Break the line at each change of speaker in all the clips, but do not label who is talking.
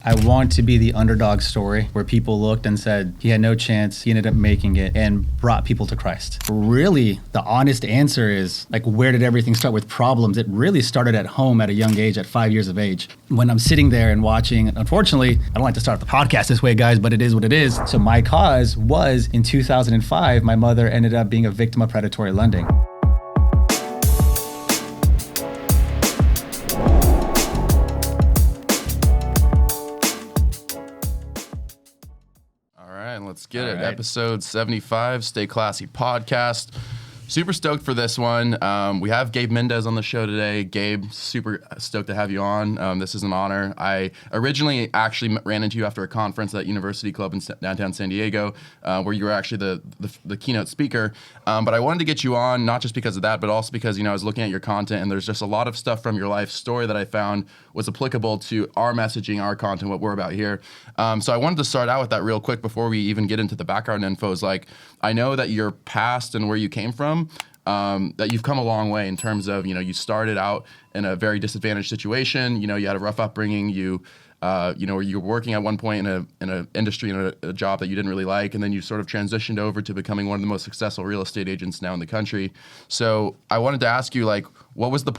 I want to be the underdog story where people looked and said he had no chance, he ended up making it and brought people to Christ. Really, the honest answer is, like, where did everything start with problems? It really started at home at a young age, at 5 years of age. When I'm sitting there and watching, unfortunately, I don't like to start the podcast this way, guys, but it is what it is. So my cause was, in 2005, my mother ended up being a victim of predatory lending.
Let's get it. Right. Episode 75, Stay Classy Podcast. Super stoked for this one. We have Gabe Mendez on the show today. Gabe, super stoked to have you on. This is an honor. I originally actually ran into you after a conference at University Club in downtown San Diego, where you were actually the keynote speaker. But I wanted to get you on, not just because of that, but also because, I was looking at your content, and there's just a lot of stuff from your life story that I found was applicable to our messaging, our content, what we're about here. So I wanted to start out with that real quick before we even get into the background info. Is like, I know that your past and where you came from, that you've come a long way in terms of, you started out in a very disadvantaged situation. You had a rough upbringing. You were working at one point in an industry, in a job that you didn't really like, and then you sort of transitioned over to becoming one of the most successful real estate agents now in the country. So I wanted to ask you, like, was there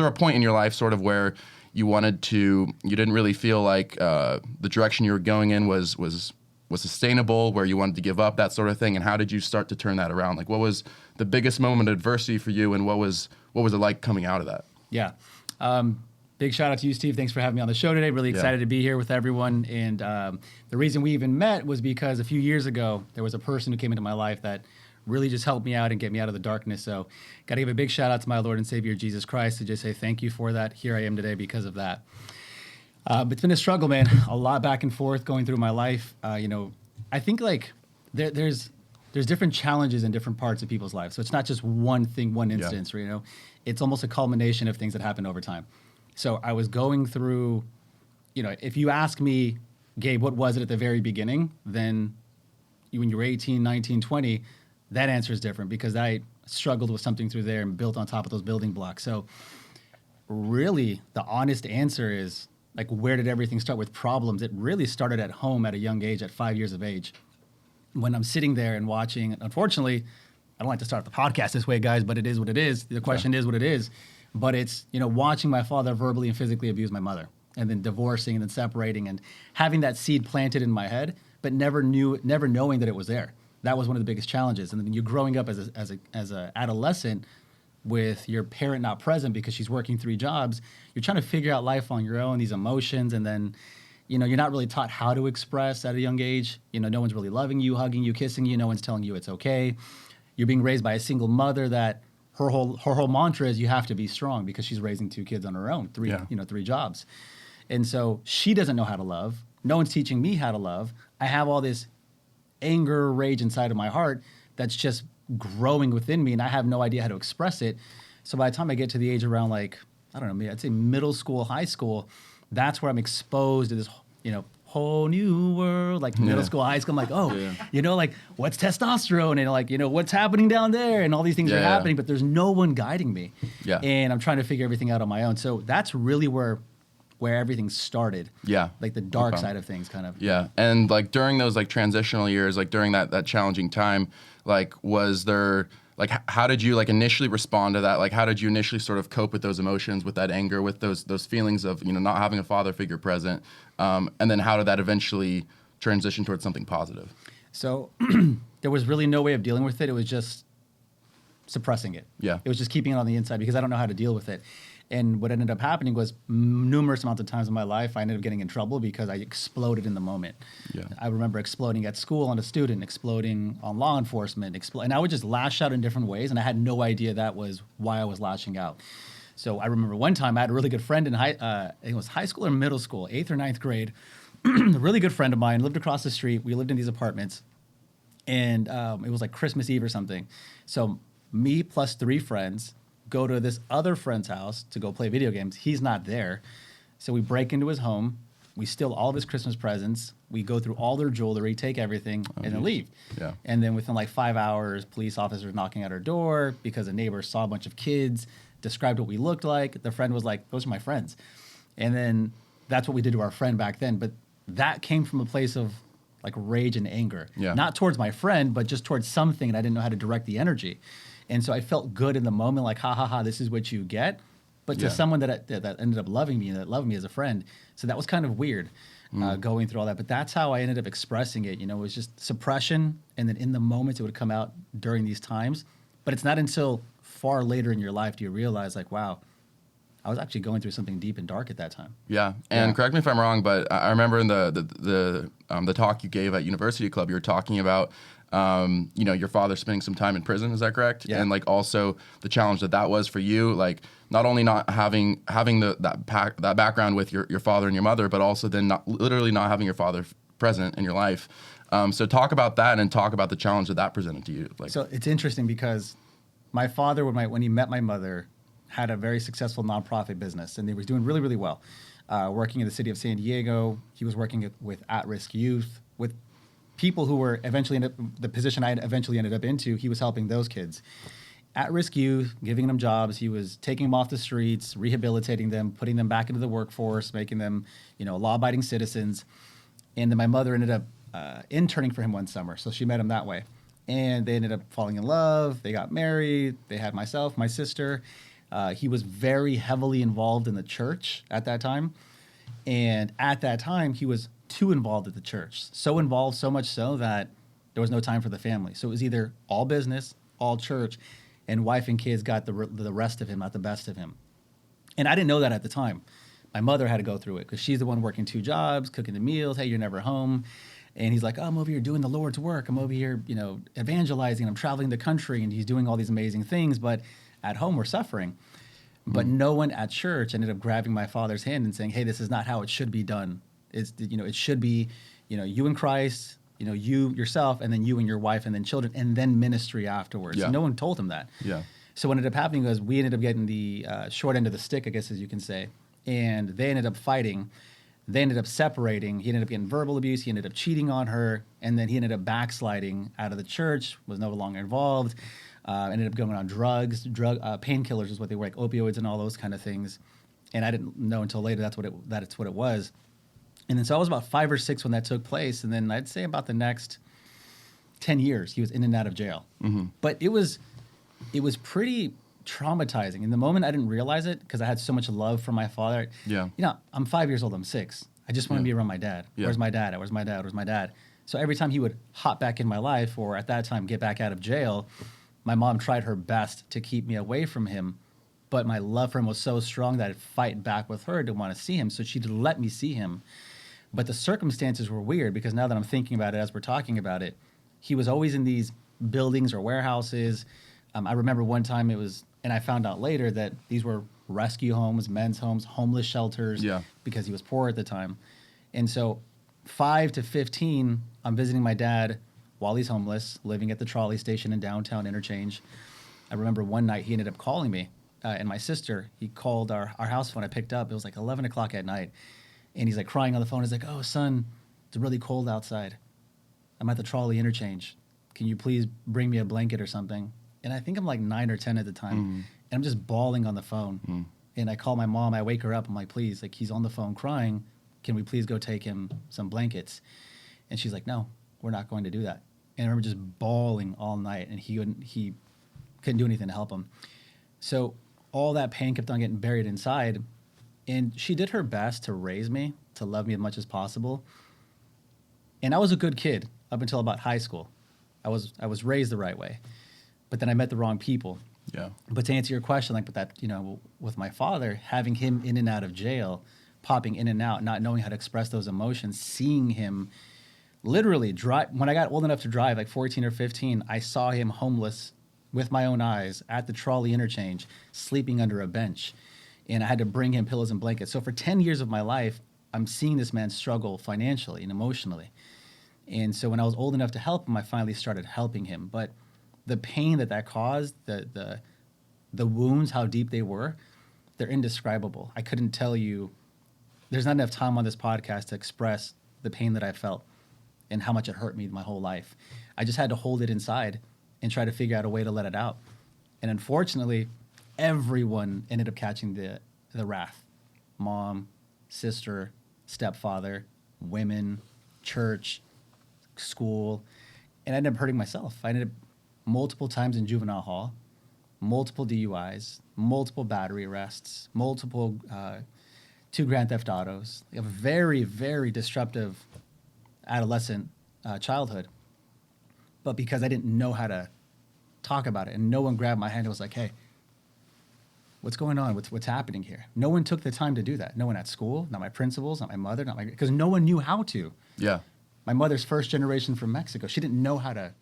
a point in your life sort of where you didn't really feel like the direction you were going in was sustainable, where you wanted to give up, that sort of thing? And how did you start to turn that around? Like, what was the biggest moment of adversity for you, and what was it like coming out of that?
Yeah. Big shout out to you, Steve. Thanks for having me on the show today. Really excited to be here with everyone. And the reason we even met was because a few years ago, there was a person who came into my life that really just helped me out and get me out of the darkness. So got to give a big shout out to my Lord and Savior, Jesus Christ, to just say thank you for that. Here I am today because of that. But it's been a struggle, man. A lot back and forth going through my life. I think like there's different challenges in different parts of people's lives. So it's not just one thing, one instance. Yeah. It's almost a culmination of things that happen over time. So I was going through, if you ask me, Gabe, what was it at the very beginning? Then when you were 18, 19, 20, that answer is different because I struggled with something through there and built on top of those building blocks. So really, the honest answer is, like, where did everything start with problems? It really started at home at a young age, at 5 years of age. When I'm sitting there and watching, unfortunately, I don't like to start the podcast this way, guys, but it is what it is. The question is what it is. But it's, watching my father verbally and physically abuse my mother, and then divorcing and then separating, and having that seed planted in my head, but never knowing that it was there. That was one of the biggest challenges. And then you're growing up as a adolescent with your parent not present because she's working 3 jobs. You're trying to figure out life on your own, these emotions, and then, you're not really taught how to express at a young age. No one's really loving you, hugging you, kissing you. No one's telling you it's okay. You're being raised by a single mother that her whole mantra is you have to be strong because she's raising 2 kids on her own, 3 jobs. And so she doesn't know how to love. No one's teaching me how to love. I have all this anger, rage inside of my heart that's just growing within me, and I have no idea how to express it. So by the time I get to the age around, like, I don't know, maybe I'd say middle school, high school, that's where I'm exposed to this, whole new world, like middle school, high school. I'm like, like, what's testosterone, and like, what's happening down there, and all these things are happening, but there's no one guiding me. Yeah. And I'm trying to figure everything out on my own. So that's really where everything started. Yeah. Like the dark side of things, kind of.
Yeah. And like during those like transitional years, like during that challenging time, like, was there, like, how did you like initially respond to that? Like, how did you initially sort of cope with those emotions, with that anger, with those feelings of, not having a father figure present? And then how did that eventually transition towards something positive? So
there was really no way of dealing with it. It was just suppressing it. Yeah. It was just keeping it on the inside because I don't know how to deal with it. And what ended up happening was numerous amounts of times in my life, I ended up getting in trouble because I exploded in the moment. Yeah. I remember exploding at school on a student, exploding on law enforcement, and I would just lash out in different ways, and I had no idea that was why I was lashing out. So I remember one time I had a really good friend in I think it was high school or middle school, 8th or 9th grade. A really good friend of mine lived across the street. We lived in these apartments, and it was like Christmas Eve or something. So me plus 3 friends go to this other friend's house to go play video games. He's not there. So we break into his home. We steal all of his Christmas presents. We go through all their jewelry, take everything, and then leave. Yeah. And then within like 5 hours, police officers knocking at our door because a neighbor saw a bunch of kids, described what we looked like. The friend was like, those are my friends. And then that's what we did to our friend back then. But that came from a place of like rage and anger, not towards my friend, but just towards something, and I didn't know how to direct the energy. And so I felt good in the moment, like, ha ha ha, this is what you get. But to someone that ended up loving me, that loved me as a friend, so that was kind of weird going through all that. But that's how I ended up expressing it. You know, it was just suppression, and then in the moment it would come out during these times. But it's not until far later in your life do you realize, like, wow, I was actually going through something deep and dark at that time.
Yeah, and correct me if I'm wrong, but I remember in the talk you gave at University Club, you were talking about your father spending some time in prison. Is that correct?
Yeah.
And like also the challenge that was for you, like not only not having that background with your father and your mother, but also then literally not having your father present in your life. So talk about that and talk about the challenge that presented to you. Like,
so it's interesting because my father, when he met my mother, had a very successful nonprofit business, and they was doing really, really well. Working in the city of San Diego, he was working with at-risk youth, with people who were eventually in the position I eventually ended up into. He was helping those kids. At-risk youth, giving them jobs. He was taking them off the streets, rehabilitating them, putting them back into the workforce, making them, law-abiding citizens. And then my mother ended up interning for him one summer, so she met him that way. And they ended up falling in love. They got married. They had myself, my sister. He was very heavily involved in the church at that time. And at that time, he was too involved at the church. So involved, so much so that there was no time for the family. So it was either all business, all church, and wife and kids got the rest of him, not the best of him. And I didn't know that at the time. My mother had to go through it because she's the one working 2 jobs, cooking the meals. Hey, you're never home. And he's like, oh, I'm over here doing the Lord's work. I'm over here, evangelizing. I'm traveling the country, and he's doing all these amazing things. But at home, we're suffering. But no one at church ended up grabbing my father's hand and saying, hey, this is not how it should be done. It should be, you and Christ, you yourself, and then you and your wife, and then children, and then ministry afterwards.
Yeah.
No one told him that.
Yeah.
So what ended up happening was we ended up getting the short end of the stick, I guess, as you can say. And they ended up fighting. They ended up separating. He ended up getting verbal abuse. He ended up cheating on her. And then he ended up backsliding out of the church, was no longer involved. Ended up going on drugs, painkillers is what they were, like opioids and all those kind of things. And I didn't know until later that's what it was. And then so I was about 5 or 6 when that took place. And then I'd say about the next 10 years, he was in and out of jail. Mm-hmm. But it was pretty traumatizing. In the moment, I didn't realize it because I had so much love for my father.
Yeah.
I'm 5 years old. I'm 6. I just want to be around my dad.
Yeah.
Where's my dad? Where's my dad? Where's my dad? So every time he would hop back in my life, or at that time get back out of jail, my mom tried her best to keep me away from him. But my love for him was so strong that I'd fight back with her to want to see him. So she'd let me see him. But the circumstances were weird because now that I'm thinking about it as we're talking about it, he was always in these buildings or warehouses. I remember one time and I found out later that these were rescue homes, men's homes, homeless shelters, because he was poor at the time. And so 5 to 15, I'm visiting my dad while he's homeless, living at the trolley station in downtown Interchange. I remember one night he ended up calling me and my sister. He called our house phone. I picked up. It was like 11 o'clock at night. And he's like crying on the phone. He's like, oh, son, it's really cold outside. I'm at the trolley Interchange. Can you please bring me a blanket or something? And I think I'm like 9 or 10 at the time. And I'm just bawling on the phone. And I call my mom. I wake her up. I'm like, please, like he's on the phone crying. Can we please go take him some blankets? And she's like, no, we're not going to do that. And I remember just bawling all night. And he couldn't do anything to help him. So all that pain kept on getting buried inside. And she did her best to raise me, to love me as much as possible. And I was a good kid up until about high school. I was raised the right way. But then I met the wrong people.
Yeah.
But to answer your question, like with that, with my father, having him in and out of jail, popping in and out, not knowing how to express those emotions, seeing him literally drive. When I got old enough to drive, like 14 or 15, I saw him homeless with my own eyes at the trolley interchange, sleeping under a bench. And I had to bring him pillows and blankets. So for 10 years of my life, I'm seeing this man struggle financially and emotionally. And so when I was old enough to help him, I finally started helping him. But the pain that caused, the wounds, how deep they were, they're indescribable. I couldn't tell you. There's not enough time on this podcast to express the pain that I felt and how much it hurt me my whole life. I just had to hold it inside and try to figure out a way to let it out. And unfortunately, everyone ended up catching the wrath. Mom, sister, stepfather, women, church, school, and I ended up hurting myself. I ended up multiple times in juvenile hall, multiple DUIs, multiple battery arrests, multiple 2 grand theft autos. A very, very disruptive adolescent childhood. But because I didn't know how to talk about it, and no one grabbed my hand and was like, hey, what's going on? What's happening here? No one took the time to do that. No one at school, not my principals, not my mother, because no one knew how to.
Yeah.
My mother's first generation from Mexico. She didn't know how to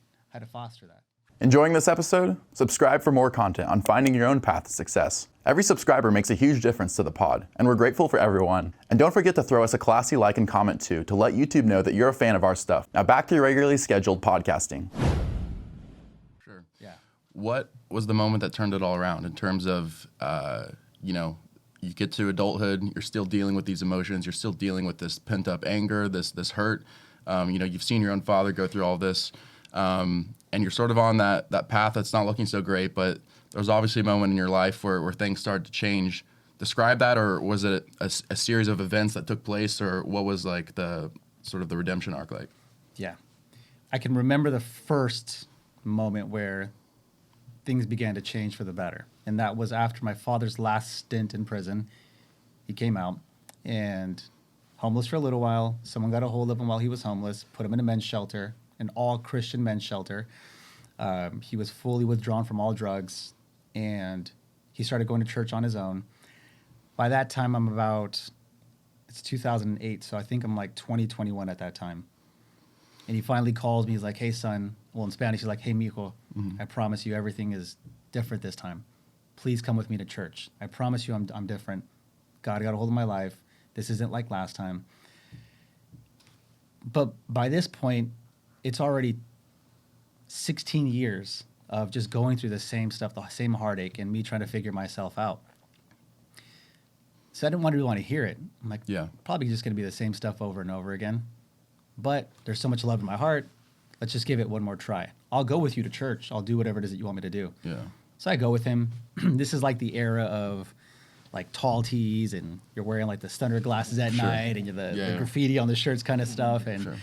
foster that.
Enjoying this episode? Subscribe for more content on finding your own path to success. Every subscriber makes a huge difference to the pod, and we're grateful for everyone. And don't forget to throw us a classy like and comment too to let YouTube know that you're a fan of our stuff. Now back to your regularly scheduled podcasting.
Sure.
Yeah.
What was the moment that turned it all around in terms of, you get to adulthood, you're still dealing with these emotions, you're still dealing with this pent up anger, this hurt. You've seen your own father go through all this, and you're sort of on that path that's not looking so great, but there was obviously a moment in your life where things started to change. Describe that, or was it a series of events that took place, or what was like the sort of the redemption arc like?
Yeah. I can remember the first moment where things began to change for the better. And that was after my father's last stint in prison. He came out and homeless for a little while. Someone got a hold of him while he was homeless, put him in a men's shelter, an all-Christian men's shelter. He was fully withdrawn from all drugs, and he started going to church on his own. By that time, it's 2008, so I think I'm like 20, 21 at that time. And he finally calls me. He's like, hey, son. Well, in Spanish, he's like, hey, mijo, I promise you everything is different this time. Please come with me to church. I promise you I'm different. God got a hold of my life. This isn't like last time. But by this point, it's already 16 years of just going through the same stuff, the same heartache, and me trying to figure myself out. So I didn't really want to hear it. I'm like, probably just going to be the same stuff over and over again. But there's so much love in my heart. Let's just give it one more try. I'll go with you to church. I'll do whatever it is that you want me to do.
Yeah.
So I go with him. This is like the era of like tall tees, and you're wearing like the stunner glasses at night, and the graffiti on the shirts kind of stuff. And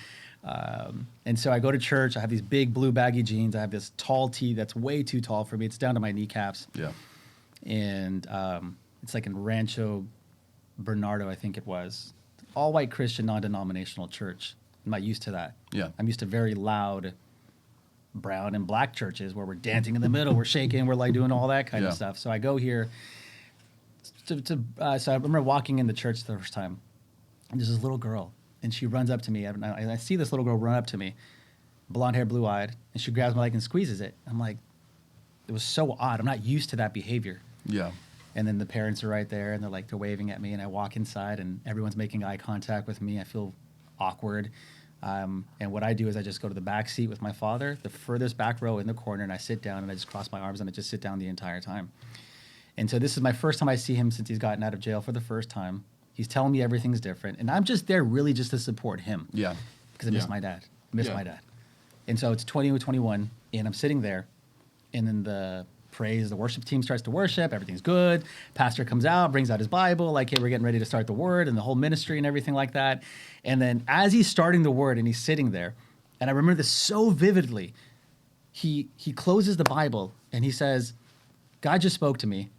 and so I go to church. I have these big blue baggy jeans. I have this tall tee that's way too tall for me. It's down to my kneecaps. Yeah. And it's like in Rancho Bernardo, I think it was. All white Christian, non-denominational church. I'm not used to that. Yeah. I'm used to very loud brown and black churches where we're dancing in the middle, we're shaking, we're like doing all that kind of stuff. So I go here so I remember walking in the church the first time, and there's this little girl, and she runs up to me. I see this little girl run up to me, blonde hair, blue eyed, and she grabs my leg and squeezes it. I'm like, it was so odd. I'm not used to that behavior. Yeah. And then the parents are right there, and they're waving at me, and I walk inside, and everyone's making eye contact with me. I feel awkward. And what I do is I just go to the back seat with my father, the furthest back row in the corner, and I sit down, and I just cross my arms, and I just sit down the entire time. And so this is my first time I see him since he's gotten out of jail for the first time. He's telling me everything's different, and I'm just there really just to support him. Yeah. Because I miss my dad. My dad. And so it's 2021, and I'm sitting there, and then the worship team starts to worship, everything's good. Pastor comes out, brings out his Bible, like, hey, we're getting ready to start the word, and the whole ministry and everything like that. And then as he's starting the word and he's sitting there, and I remember this so vividly, he closes the Bible and he says, God just spoke to me.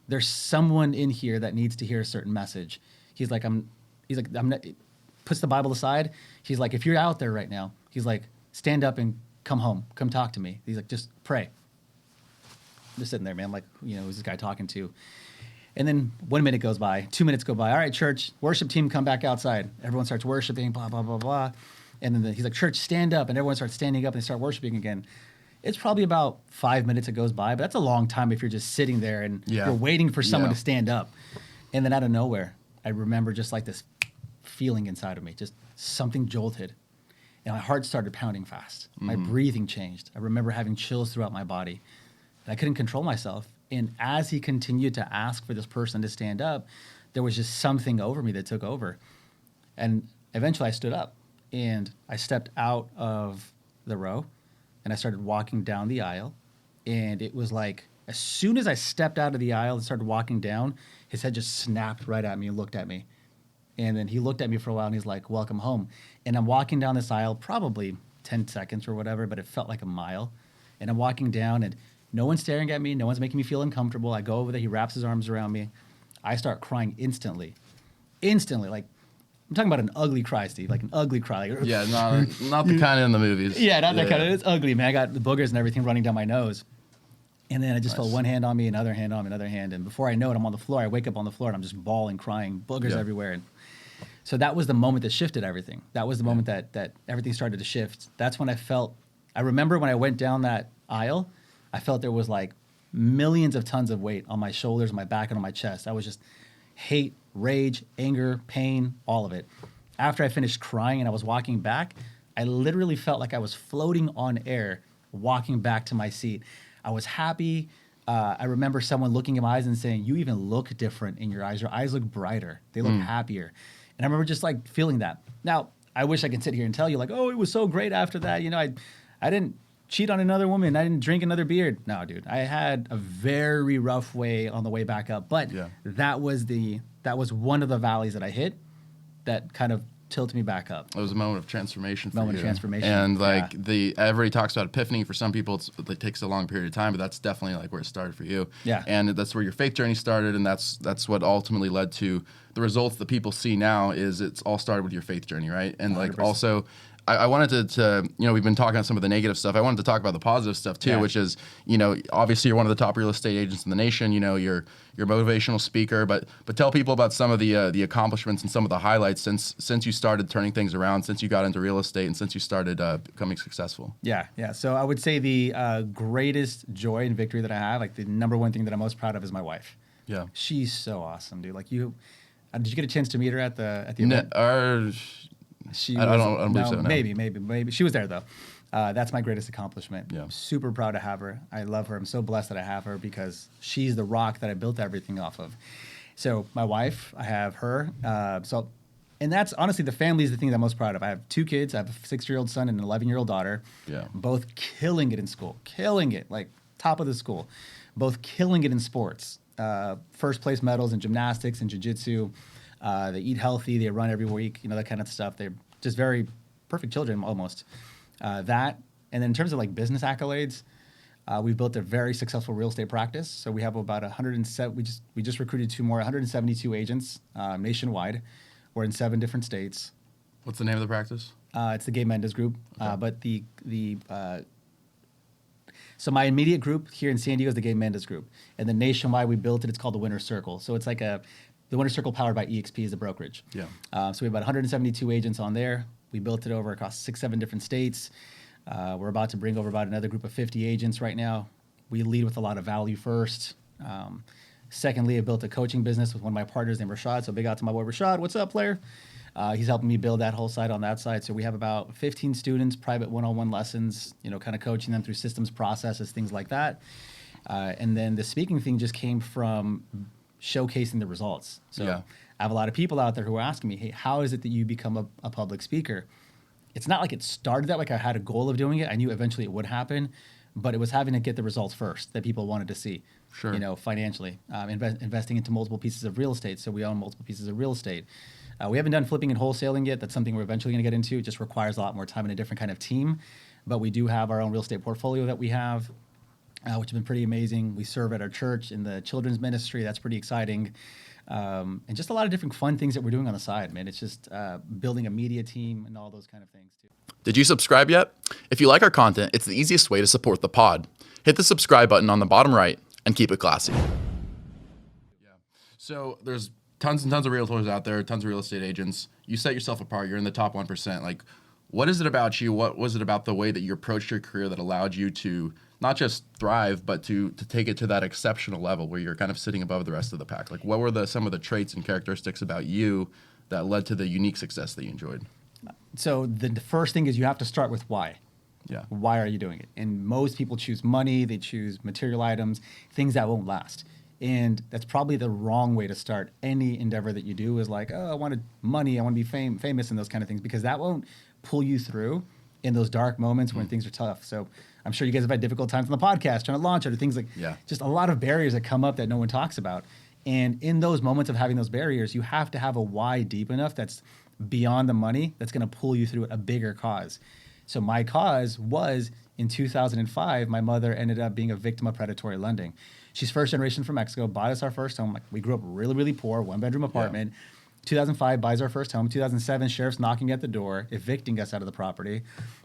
There's someone in here that needs to hear a certain message. He's like, I'm not, puts the Bible aside. He's like, if you're out there right now, he's like, stand up and come home, come talk to me. He's like, just pray. Just sitting there, man. I'm like, who's this guy talking to? And then 1 minute goes by, 2 minutes go by. All right, church, worship team, come back outside. Everyone starts worshiping, blah, blah, blah, blah. And then he's like, church, stand up. And everyone starts standing up and they start worshiping again. It's probably about 5 minutes that goes by, but that's a long time if you're just sitting there and you're waiting for someone to stand up. And then out of nowhere, I remember just like this feeling inside of me, just something jolted. And my heart started pounding fast. My breathing changed. I remember having chills throughout my body. And I couldn't control myself. And as he continued to ask for this person to stand up, there was just something over me that took over. And eventually I stood up and I stepped out of the row and I started walking down the aisle. And it was like, as soon as I stepped out of the aisle and started walking down, his head just snapped right at me and looked at me. And then he looked at me for a while and he's like, welcome home. And I'm walking down this aisle, probably 10 seconds or whatever, but it felt like a mile. And I'm walking down and no one's staring at me. No one's making me feel uncomfortable. I go over there. He wraps his arms around me. I start crying instantly. Instantly. Like, I'm talking about an ugly cry, Steve. Like an ugly cry. Like,
Yeah, not the kind in the movies.
Yeah, not that kind of. It's ugly, man. I got the boogers and everything running down my nose. And then I just felt one hand on me, another hand on me, another hand. And before I know it, I'm on the floor. I wake up on the floor and I'm just bawling, crying, boogers everywhere. And so that was the moment that shifted everything. That was the moment that everything started to shift. That's when I remember when I went down that aisle, I felt there was like millions of tons of weight on my shoulders, my back, and on my chest. I was just hate, rage, anger, pain, all of it. After I finished crying and I was walking back, I literally felt like I was floating on air, walking back to my seat. I was happy. I remember someone looking in my eyes and saying, you even look different in your eyes. Your eyes look brighter. They look happier. And I remember just like feeling that. Now, I wish I could sit here and tell you like, oh, it was so great after that. You know, I didn't cheat on another woman. I didn't drink another beer. No, dude. I had a very rough way on the way back up. But that was one of the valleys that I hit that kind of tilted me back up.
It was a moment of transformation for
Moment
you.
of transformation.
And like everybody talks about epiphany. For some people, it takes a long period of time, but that's definitely like where it started for you.
Yeah.
And that's where your faith journey started, and that's what ultimately led to the results that people see now. Is it's all started with your faith journey, right? And 100%. Like also, I wanted to we've been talking about some of the negative stuff. I wanted to talk about the positive stuff too, which is, obviously you're one of the top real estate agents in the nation. You're a motivational speaker, but tell people about some of the accomplishments and some of the highlights since you started turning things around, since you got into real estate, and since you started becoming successful.
Yeah. So I would say the greatest joy and victory that I have, like the number one thing that I'm most proud of, is my wife. Yeah, she's so awesome, dude. Like did you get a chance to meet her at the event? I don't believe so. No. Maybe. She was there though. That's my greatest accomplishment. Yeah. I'm super proud to have her. I love her. I'm so blessed that I have her because she's the rock that I built everything off of. So my wife, I have her. And that's honestly, the family is the thing that I'm most proud of. I have 2 kids. I have a 6-year-old son and an 11-year-old daughter. Yeah. Both killing it in school. Killing it. Like top of the school. Both killing it in sports. First place medals in gymnastics and jiu-jitsu. They eat healthy. They run every week. That kind of stuff. They're just very perfect children, almost. That, and then in terms of like business accolades, we've built a very successful real estate practice. So we have about 107. We just recruited 2 more, 172 agents nationwide. We're in 7 different states.
What's the name of the practice?
It's the Gabe Mendez Group. Okay. But so my immediate group here in San Diego is the Gabe Mendez Group, and then nationwide we built it. It's called the Winner's Circle. So it's like the Winner's Circle powered by EXP is the brokerage. Yeah. So we have about 172 agents on there. We built it over across 6-7 different states. We're about to bring over about another group of 50 agents right now. We lead with a lot of value first. Secondly, I built a coaching business with one of my partners named Rashad. So big out to my boy Rashad. What's up, player? He's helping me build that whole side on that side. So we have about 15 students, private one-on-one lessons, kind of coaching them through systems, processes, things like that. And then the speaking thing just came from showcasing the results. So I have a lot of people out there who are asking me, hey, how is it that you become a public speaker? It's not like it started that way. Like I had a goal of doing it. I knew eventually it would happen, but it was having to get the results first that people wanted to see. Sure. Financially, investing into multiple pieces of real estate. So we own multiple pieces of real estate. We haven't done flipping and wholesaling yet. That's something we're eventually going to get into. It just requires a lot more time and a different kind of team. But we do have our own real estate portfolio that we have, which has been pretty amazing. We serve at our church in the children's ministry. That's pretty exciting. And just a lot of different fun things that we're doing on the side, man. It's just building a media team and all those kind of things, too.
Did you subscribe yet? If you like our content, it's the easiest way to support the pod. Hit the subscribe button on the bottom right and keep it classy.
Yeah. So there's tons and tons of realtors out there, tons of real estate agents. You set yourself apart. You're in the top 1%. Like, what is it about you? What was it about the way that you approached your career that allowed you to not just thrive, but to take it to that exceptional level where you're kind of sitting above the rest of the pack? Like, what were some of the traits and characteristics about you that led to the unique success that you enjoyed?
So the first thing is you have to start with why. Yeah. Why are you doing it? And most people choose money. They choose material items, things that won't last. And that's probably the wrong way to start any endeavor that you do, is like, oh, I wanted money. I want to be famous and those kind of things, because that won't pull you through in those dark moments when things are tough. So I'm sure you guys have had difficult times on the podcast trying to launch it, or things like just a lot of barriers that come up that no one talks about. And in those moments of having those barriers, you have to have a why deep enough that's beyond the money, that's going to pull you through a bigger cause. So my cause was, in 2005, my mother ended up being a victim of predatory lending. She's first generation from Mexico, bought us our first home. Like, we grew up really, really poor, 1-bedroom apartment. 2005, buys our first home. 2007, sheriff's knocking at the door, evicting us out of the property.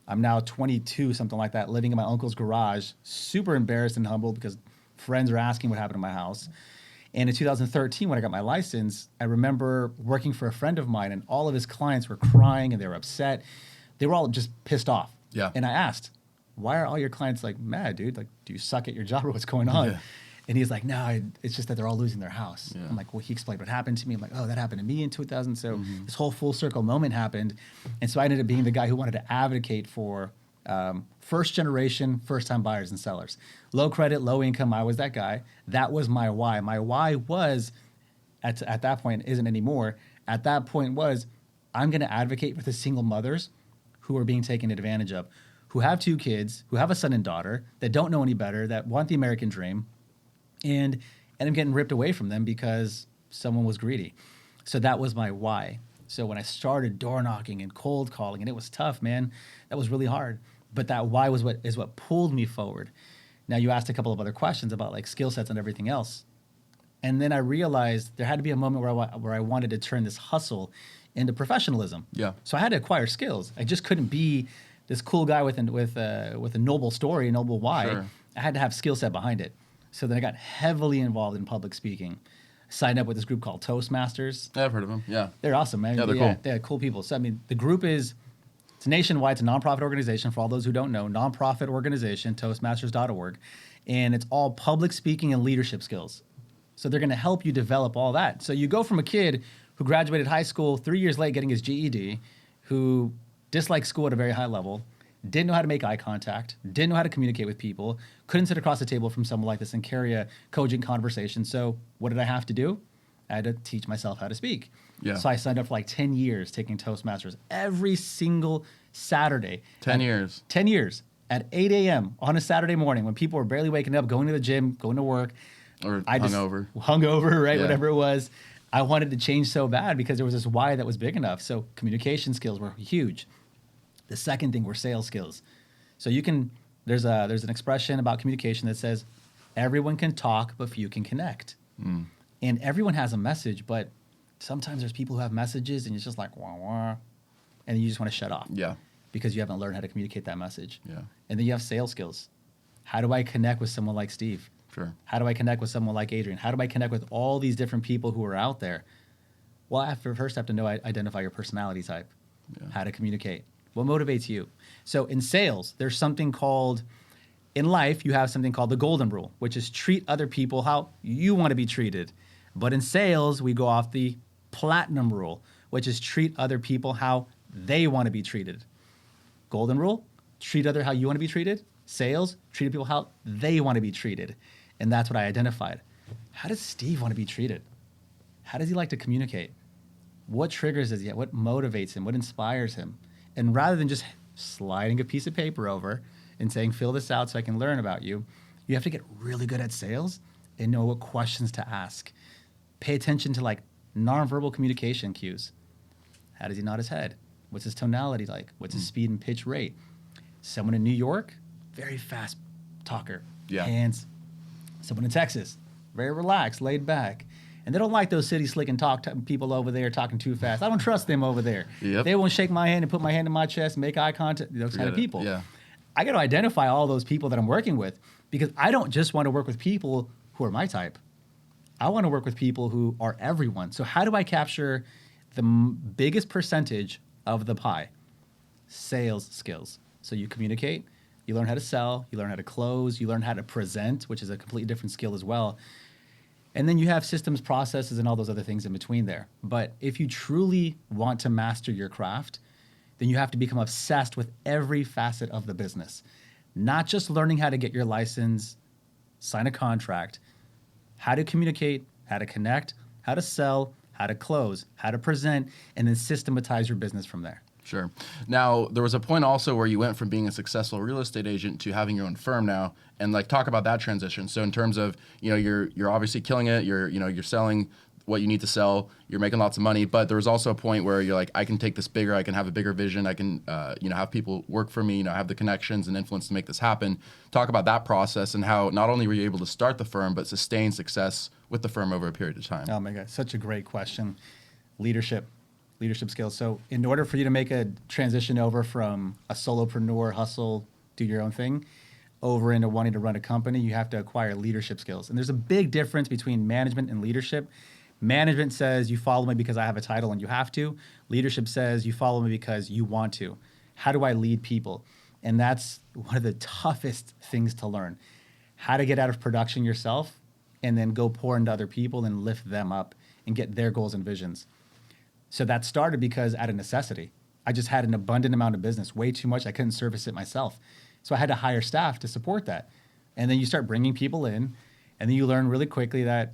I'm now 22, something like that, living in my uncle's garage, super embarrassed and humbled because friends are asking what happened to my house. And in 2013, when I got my license, I remember working for a friend of mine, and all of his clients were crying and they were upset. They were all just pissed off.
Yeah.
And I asked, why are all your clients like mad, dude? Like, do you suck at your job or what's going on?
Yeah.
And he's like, no, it's just that they're all losing their house.
Yeah.
I'm like, well, he explained what happened to me. I'm like, oh, that happened to me in 2000. So this whole full circle moment happened. And so I ended up being the guy who wanted to advocate for first generation, first time buyers and sellers. Low credit, low income, I was that guy. That was my why. My why was, at that point, isn't anymore. At that point was, I'm going to advocate for the single mothers who are being taken advantage of, who have 2 kids, who have a son and daughter, that don't know any better, that want the American dream, and I'm getting ripped away from them because someone was greedy. So that was my why. So when I started door knocking and cold calling, and it was tough, man, that was really hard. But that why was what pulled me forward. Now, you asked a couple of other questions about like skill sets and everything else. And then I realized there had to be a moment where I wanted to turn this hustle into professionalism.
Yeah.
So I had to acquire skills. I just couldn't be this cool guy with a noble story, a noble why.
Sure.
I had to have skill set behind it. So then I got heavily involved in public speaking. Signed up with this group called Toastmasters.
I've heard of them. Yeah.
They're awesome, man.
Yeah, they're cool.
They're cool people. So, I mean, the group it's nationwide. It's a nonprofit organization. For all those who don't know, nonprofit organization, toastmasters.org. And it's all public speaking and leadership skills. So they're going to help you develop all that. So you go from a kid who graduated high school 3 years late getting his GED, who disliked school at a very high level, didn't know how to make eye contact, didn't know how to communicate with people, couldn't sit across the table from someone like this and carry a cogent conversation. So what did I have to do? I had to teach myself how to speak.
Yeah.
So I signed up for like 10 years taking Toastmasters every single Saturday.
10 years.
10 years at 8 a.m. on a Saturday morning when people were barely waking up, going to the gym, going to work.
Or
Hungover, right?
Yeah.
Whatever it was. I wanted to change so bad because there was this why that was big enough. So communication skills were huge. The second thing were sales skills. So there's an expression about communication that says, everyone can talk, but few can connect. And everyone has a message, but sometimes there's people who have messages and it's just like, wah, wah, and you just want to shut off.
Yeah.
Because you haven't learned how to communicate that message.
Yeah.
And then you have sales skills. How do I connect with someone like Steve?
Sure.
How do I connect with someone like Adrian? How do I connect with all these different people who are out there? Well, first I have to know, identify your personality type, how to communicate. What motivates you? So in sales, there's something called, in life, you have something called the golden rule, which is treat other people how you want to be treated. But in sales, we go off the platinum rule, which is treat other people how they want to be treated. Golden rule, treat other how you want to be treated. Sales, treat people how they want to be treated. And that's what I identified. How does Steve want to be treated? How does he like to communicate? What triggers does he have? What motivates him? What inspires him? And rather than just sliding a piece of paper over and saying, fill this out so I can learn about you, you have to get really good at sales and know what questions to ask. Pay attention to like nonverbal communication cues. How does he nod his head? What's his tonality like? What's his speed and pitch rate? Someone in New York, very fast talker, hands. Someone in Texas, very relaxed, laid back. And they don't like those city slick and talk people over there talking too fast. I don't trust them over there.
Yep.
They won't shake my hand and put my hand in my chest and make eye contact, those kind of people.
Yeah.
I got to identify all those people that I'm working with because I don't just want to work with people who are my type. I want to work with people who are everyone. So how do I capture the biggest percentage of the pie? Sales skills. So you communicate, you learn how to sell, you learn how to close, you learn how to present, which is a completely different skill as well. And then you have systems, processes, and all those other things in between there. But if you truly want to master your craft, then you have to become obsessed with every facet of the business. Not just learning how to get your license, sign a contract, how to communicate, how to connect, how to sell, how to close, how to present, and then systematize your business from there.
Sure. Now, there was a point also where you went from being a successful real estate agent to having your own firm now, and like talk about that transition. So in terms of, you're obviously killing it. You're selling what you need to sell. You're making lots of money, but there was also a point where you're like, I can take this bigger. I can have a bigger vision. I can, have people work for me. Have the connections and influence to make this happen. Talk about that process and how not only were you able to start the firm, but sustain success with the firm over a period of time.
Oh my God, such a great question. Leadership skills. So in order for you to make a transition over from a solopreneur, hustle, do your own thing, over into wanting to run a company, you have to acquire leadership skills. And there's a big difference between management and leadership. Management says you follow me because I have a title and you have to. Leadership says you follow me because you want to. How do I lead people? And that's one of the toughest things to learn. How to get out of production yourself and then go pour into other people and lift them up and get their goals and visions. So that started because out of necessity. I just had an abundant amount of business, way too much. I couldn't service it myself. So I had to hire staff to support that. And then you start bringing people in, and then you learn really quickly that,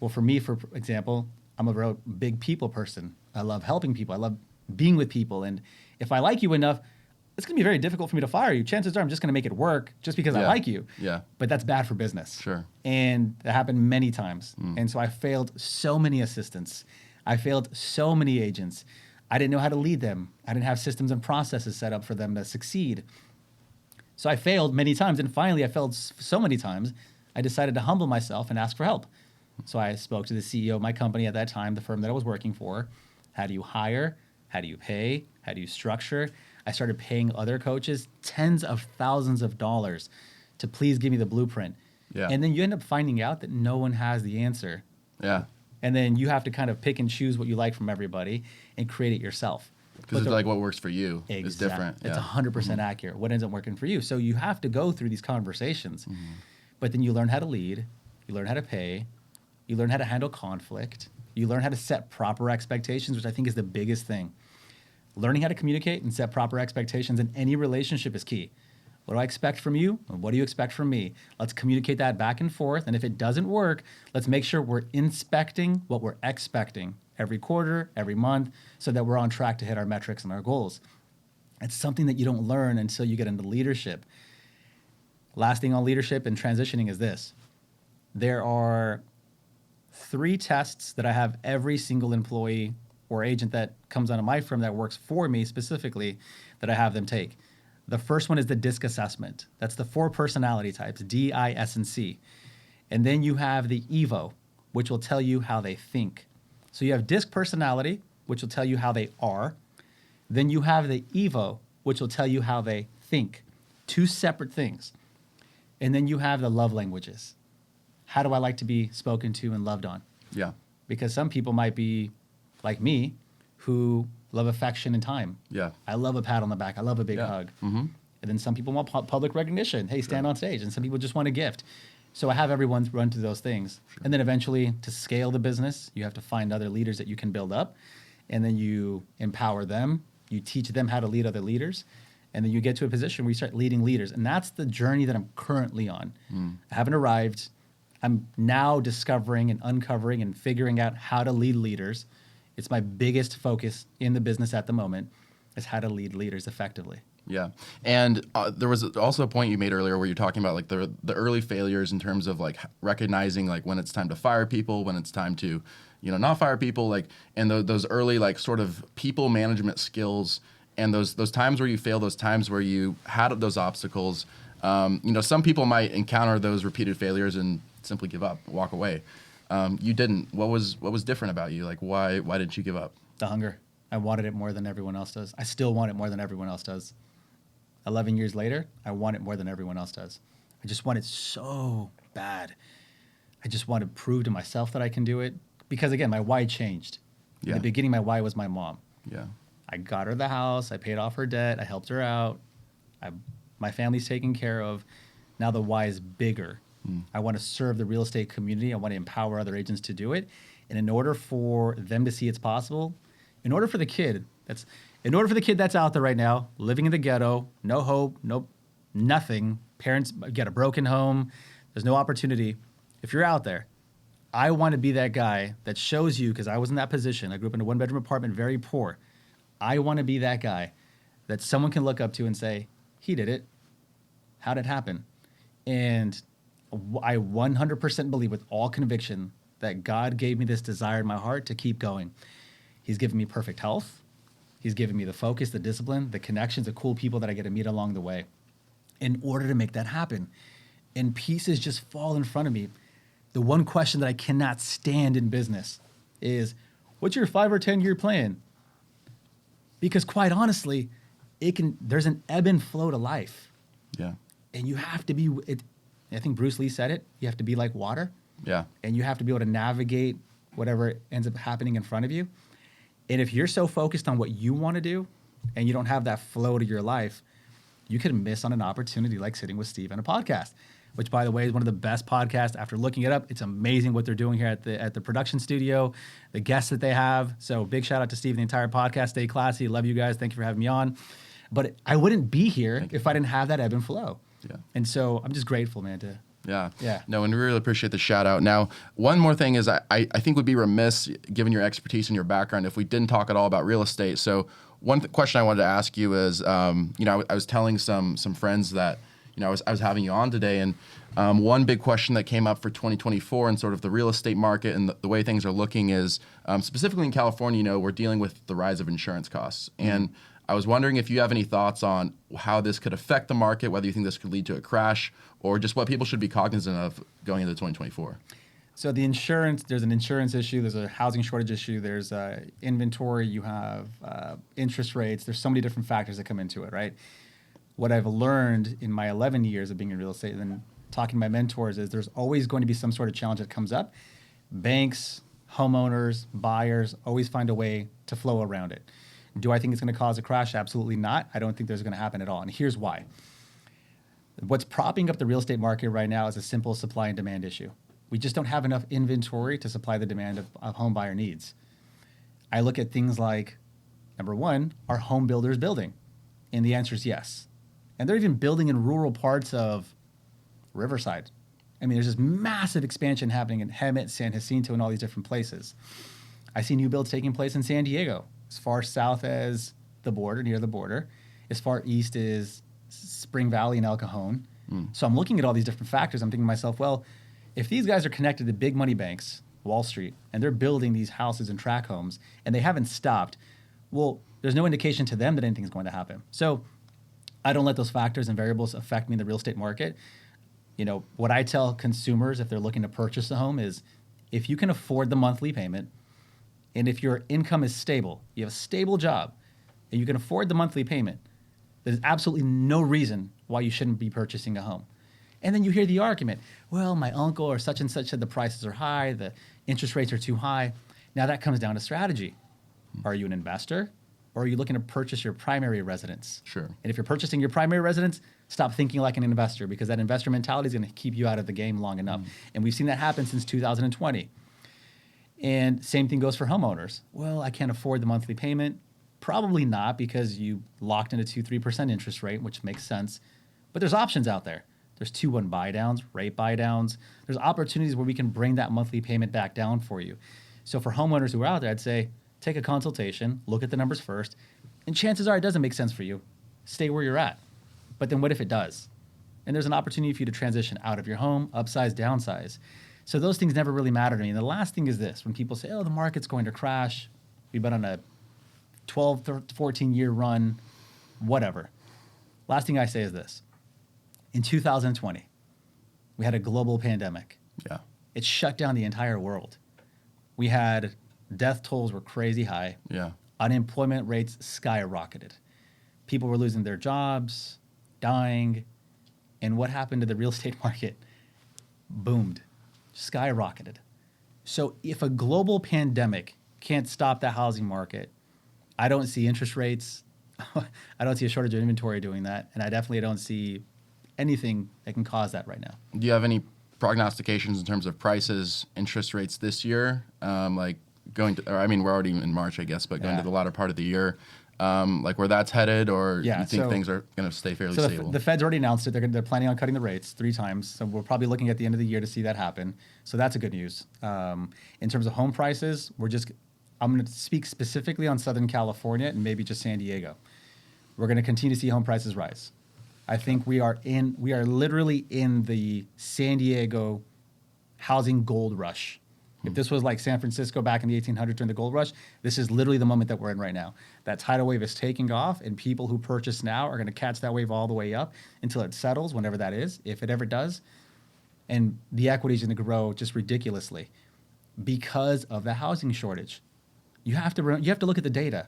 well, for me, for example, I'm a real big people person. I love helping people. I love being with people. And if I like you enough, it's going to be very difficult for me to fire you. Chances are I'm just going to make it work just because I like you.
Yeah.
But that's bad for business.
Sure.
And that happened many times. And so I failed so many assistants. I failed so many agents. I didn't know how to lead them. I didn't have systems and processes set up for them to succeed. So I failed many times. And finally, I failed so many times, I decided to humble myself and ask for help. So I spoke to the CEO of my company at that time, the firm that I was working for. How do you hire? How do you pay? How do you structure? I started paying other coaches tens of thousands of dollars to please give me the blueprint.
Yeah.
And then you end up finding out that no one has the answer.
Yeah.
And then you have to kind of pick and choose what you like from everybody and create it yourself.
Because it's like what works for you is different.
It's 100% accurate. What ends up working for you. So you have to go through these conversations. But then you learn how to lead. You learn how to pay. You learn how to handle conflict. You learn how to set proper expectations, which I think is the biggest thing. Learning how to communicate and set proper expectations in any relationship is key. What do I expect from you? And what do you expect from me? Let's communicate that back and forth. And if it doesn't work, let's make sure we're inspecting what we're expecting every quarter, every month, so that we're on track to hit our metrics and our goals. It's something that you don't learn until you get into leadership. Last thing on leadership and transitioning is this. There are 3 tests that I have every single employee or agent that comes out of my firm that works for me specifically that I have them take. The first one is the DISC assessment. That's the 4 personality types, D, I, S, and C. And then you have the EVO, which will tell you how they think. So you have DISC personality, which will tell you how they are. Then you have the EVO, which will tell you how they think. 2 separate things. And then you have the love languages. How do I like to be spoken to and loved on?
Yeah.
Because some people might be like me who love affection and time.
Yeah.
I love a pat on the back. I love a big hug. And then some people want public recognition. Hey, stand on stage. And some people just want a gift. So I have everyone run through those things. And then eventually, to scale the business, you have to find other leaders that you can build up. And then you empower them. You teach them how to lead other leaders. And then you get to a position where you start leading leaders. And that's the journey that I'm currently on. I haven't arrived. I'm now discovering and uncovering and figuring out how to lead leaders. It's my biggest focus in the business at the moment, is how to lead leaders effectively.
Yeah. And there was also a point you made earlier where you're talking about like the early failures in terms of like recognizing like when it's time to fire people, when it's time to, not fire people, like, and those early like sort of people management skills and those times where you fail, those times where you had those obstacles. Some people might encounter those repeated failures and simply give up, walk away. You didn't. What was different about you? Like, why didn't you give up?
The hunger. I wanted it more than everyone else does. I still want it more than everyone else does. 11 years later, I want it more than everyone else does. I just want it so bad. I just want to prove to myself that I can do it. Because again, my why changed. In the beginning, my why was my mom.
Yeah.
I got her the house. I paid off her debt. I helped her out. My family's taken care of. Now the why is bigger. I want to serve the real estate community. I want to empower other agents to do it. And in order for them to see it's possible, in order for the kid that's out there right now, living in the ghetto, no hope, nothing, parents get a broken home, there's no opportunity. If you're out there, I want to be that guy that shows you, because I was in that position. I grew up in a 1-bedroom apartment, very poor. I want to be that guy that someone can look up to and say, he did it. How did it happen? And I 100% believe with all conviction that God gave me this desire in my heart to keep going. He's given me perfect health. He's given me the focus, the discipline, the connections, the cool people that I get to meet along the way in order to make that happen. And pieces just fall in front of me. The one question that I cannot stand in business is, what's your 5 or 10 year plan? Because quite honestly, there's an ebb and flow to life.
Yeah.
And you have to be, I think Bruce Lee said it, you have to be like water.
Yeah.
And you have to be able to navigate whatever ends up happening in front of you. And if you're so focused on what you want to do and you don't have that flow to your life, you can miss on an opportunity like sitting with Steve on a podcast, which, by the way, is one of the best podcasts. After looking it up, it's amazing what they're doing here at the production studio, the guests that they have. So big shout out to Steve and the entire podcast. Stay classy. Love you guys. Thank you for having me on. But I wouldn't be here if I didn't have that ebb and flow.
Yeah.
And so I'm just grateful, man,
Yeah. No, and we really appreciate the shout out. Now, one more thing is I think we'd be remiss, given your expertise and your background, if we didn't talk at all about real estate. So one question I wanted to ask you is, I was telling some friends that, I was having you on today, and one big question that came up for 2024 and sort of the real estate market and the way things are looking is, specifically in California, we're dealing with the rise of insurance costs. Mm-hmm. And I was wondering if you have any thoughts on how this could affect the market, whether you think this could lead to a crash, or just what people should be cognizant of going into 2024.
So the insurance, there's an insurance issue, there's a housing shortage issue, there's inventory, you have interest rates, there's so many different factors that come into it, right? What I've learned in my 11 years of being in real estate and then talking to my mentors is there's always going to be some sort of challenge that comes up. Banks, homeowners, buyers always find a way to flow around it. Do I think it's going to cause a crash? Absolutely not. I don't think there's going to happen at all. And here's why. What's propping up the real estate market right now is a simple supply and demand issue. We just don't have enough inventory to supply the demand of home buyer needs. I look at things like, number one, are home builders building? And the answer is yes. And they're even building in rural parts of Riverside. I mean, there's this massive expansion happening in Hemet, San Jacinto, and all these different places. I see new builds taking place in San Diego, as far south as the border, near the border, as far east as Spring Valley and El Cajon. So I'm looking at all these different factors. I'm thinking to myself, well, if these guys are connected to big money banks, Wall Street, and they're building these houses and tract homes, and they haven't stopped, well, there's no indication to them that anything's going to happen. So I don't let those factors and variables affect me in the real estate market. What I tell consumers if they're looking to purchase a home is if you can afford the monthly payment, and if your income is stable, you have a stable job, and you can afford the monthly payment, there's absolutely no reason why you shouldn't be purchasing a home. And then you hear the argument, well, my uncle or such and such said the prices are high, the interest rates are too high. Now that comes down to strategy. Are you an investor, or are you looking to purchase your primary residence?
Sure.
And if you're purchasing your primary residence, stop thinking like an investor, because that investor mentality is going to keep you out of the game long enough. And we've seen that happen since 2020. And same thing goes for homeowners. Well, I can't afford the monthly payment. Probably not, because you locked in a 2-3% interest rate, which makes sense. But there's options out there. There's 2-1 buy downs, rate buy downs. There's opportunities where we can bring that monthly payment back down for you. So for homeowners who are out there, I'd say take a consultation, look at the numbers first, and chances are it doesn't make sense for you. Stay where you're at. But then what if it does? And there's an opportunity for you to transition out of your home, upsize, downsize. So those things never really matter to me. And the last thing is this. When people say, oh, the market's going to crash, we've been on a 12 to 14-year run, whatever. Last thing I say is this. In 2020, we had a global pandemic.
Yeah.
It shut down the entire world. We had death tolls were crazy high.
Yeah.
Unemployment rates skyrocketed. People were losing their jobs, dying. And what happened to the real estate market? Boomed. Skyrocketed. So if a global pandemic can't stop the housing market, I don't see interest rates. I don't see a shortage of inventory doing that. And I definitely don't see anything that can cause that right now.
Do you have any prognostications in terms of prices, interest rates this year? We're already in March, I guess, but going to the latter part of the year, like where that's headed, or you think things are going to stay fairly stable?
The Fed's already announced it. They're planning on cutting the rates 3 times. So we're probably looking at the end of the year to see that happen. So that's a good news. In terms of home prices, I'm going to speak specifically on Southern California and maybe just San Diego. We're going to continue to see home prices rise. I think we are literally in the San Diego housing gold rush. If this was like San Francisco back in the 1800s during the gold rush, this is literally the moment that we're in right now. That tidal wave is taking off, and people who purchase now are going to catch that wave all the way up until it settles, whenever that is, if it ever does. And the equity is going to grow just ridiculously because of the housing shortage. You have to look at the data.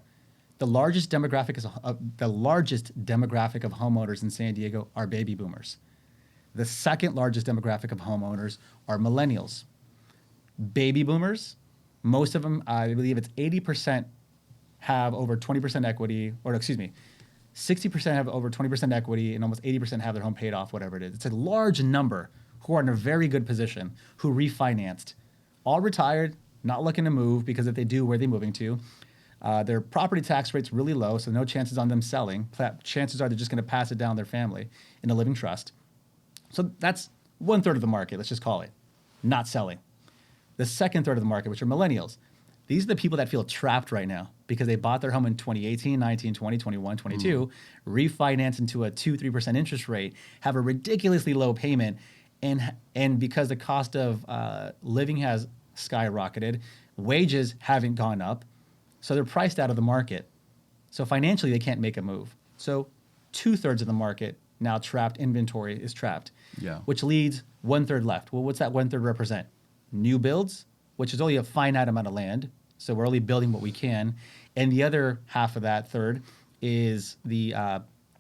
The largest demographic of homeowners in San Diego are baby boomers. The second largest demographic of homeowners are millennials. Baby boomers, most of them, I believe it's 80% have over 20% equity, or excuse me, 60% have over 20% equity, and almost 80% have their home paid off, whatever it is. It's a large number who are in a very good position, who refinanced, all retired, not looking to move, because if they do, where are they moving to? Their property tax rate's really low, so no chances on them selling. Chances are they're just going to pass it down their family in a living trust. So that's 1/3 of the market, let's just call it, not selling. The second third of the market, which are millennials, these are the people that feel trapped right now because they bought their home in 2018, 19, 20, 21, 22, refinanced into a 2-3% interest rate, have a ridiculously low payment, and because the cost of living has skyrocketed, wages haven't gone up, so they're priced out of the market. So financially, they can't make a move. So 2/3 of the market now trapped, inventory is trapped, which leaves 1/3 left. Well, what's that 1/3 represent? New builds, which is only a finite amount of land, so we're only building what we can. And the other half of that third is the